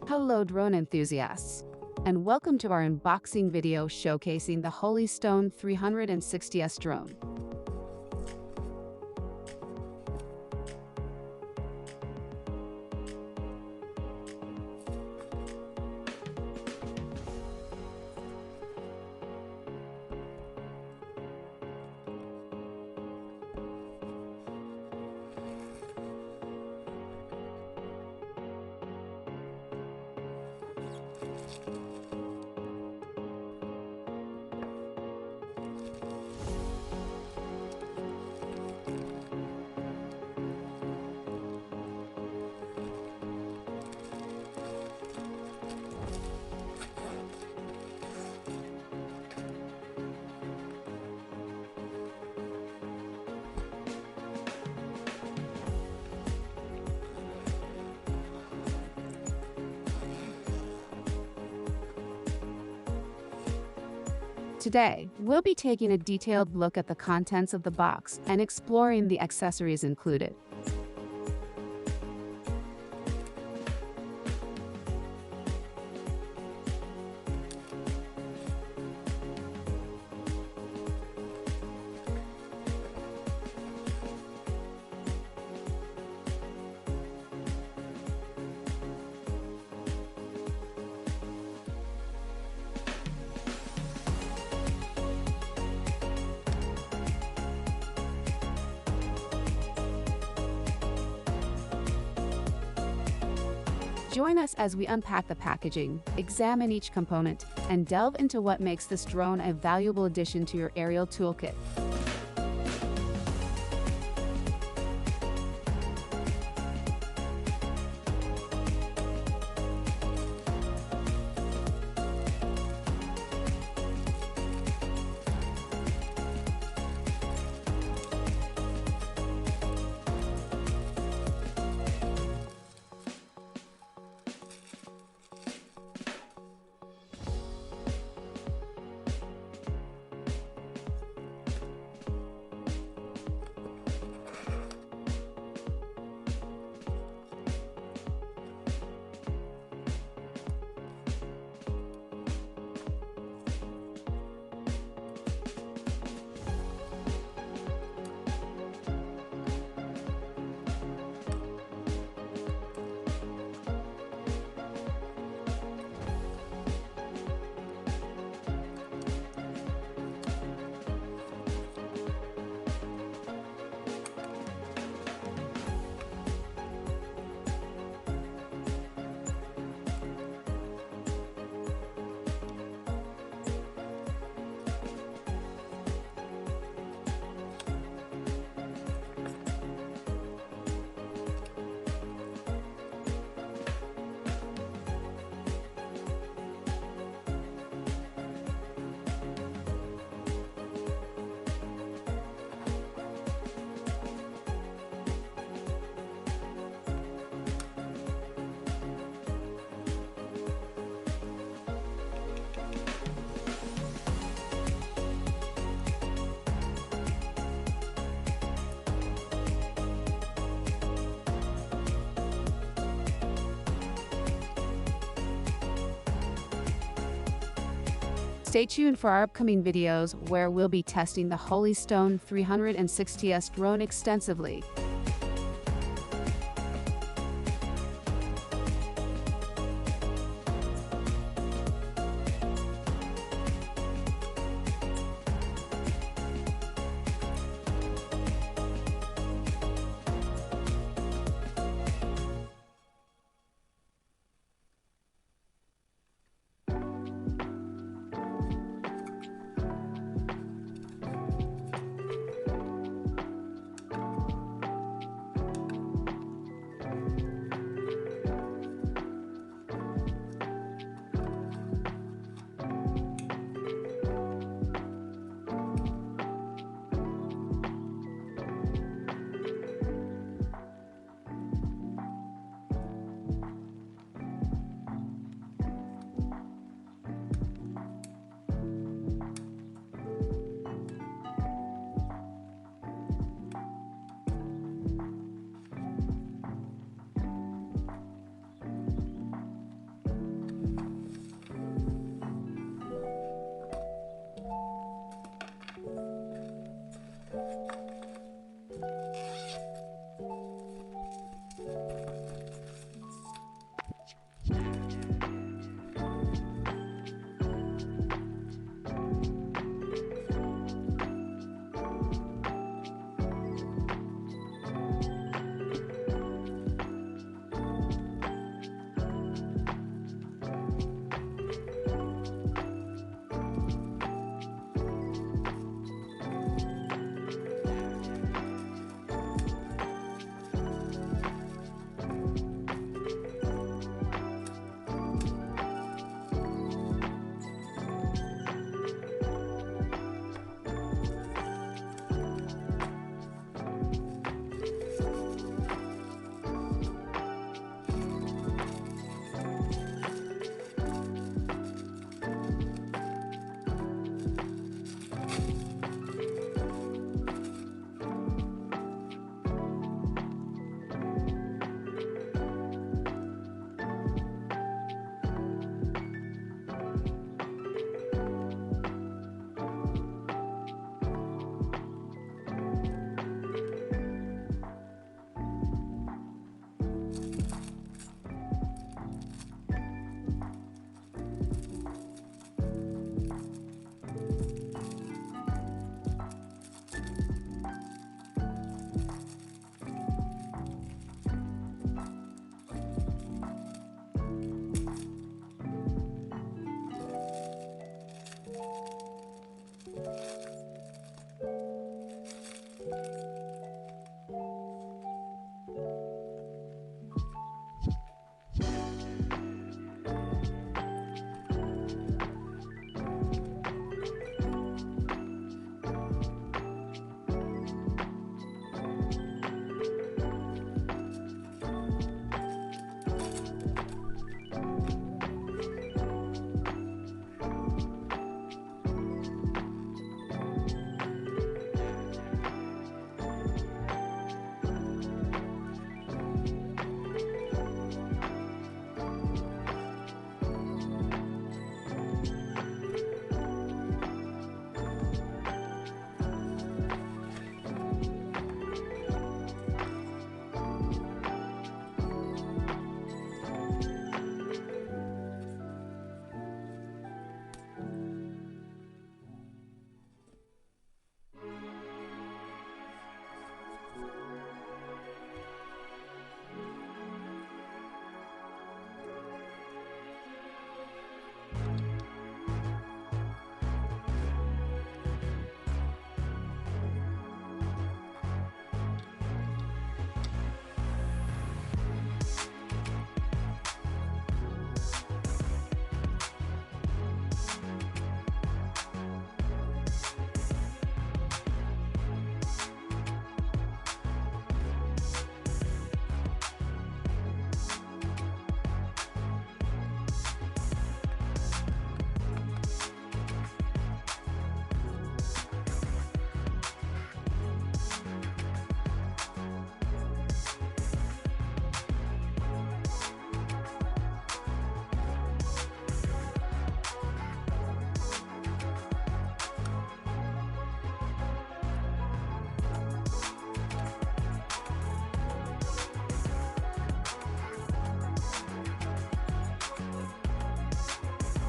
Hello drone enthusiasts, and welcome to our unboxing video showcasing the Holystone 360S drone. Today, we'll be taking a detailed look at the contents of the box and exploring the accessories included. Join us as we unpack the packaging, examine each component, and delve into what makes this drone a valuable addition to your aerial toolkit. Stay tuned for our upcoming videos where we'll be testing the Holystone 360S drone extensively.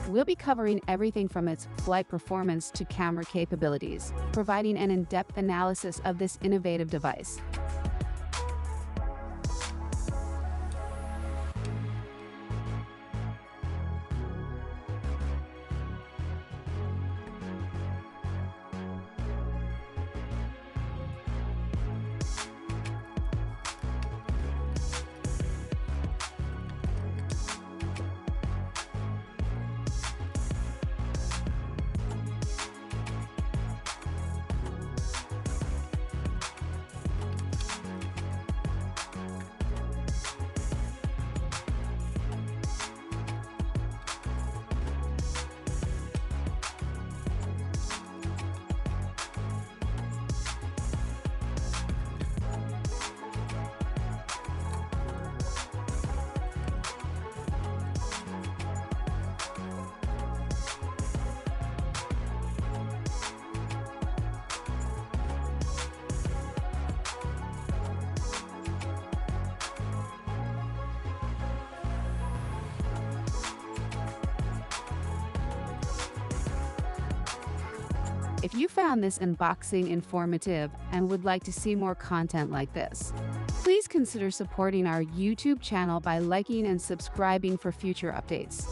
We'll be covering everything from its flight performance to camera capabilities, providing an in-depth analysis of this innovative device. If you found this unboxing informative and would like to see more content like this, please consider supporting our YouTube channel by liking and subscribing for future updates.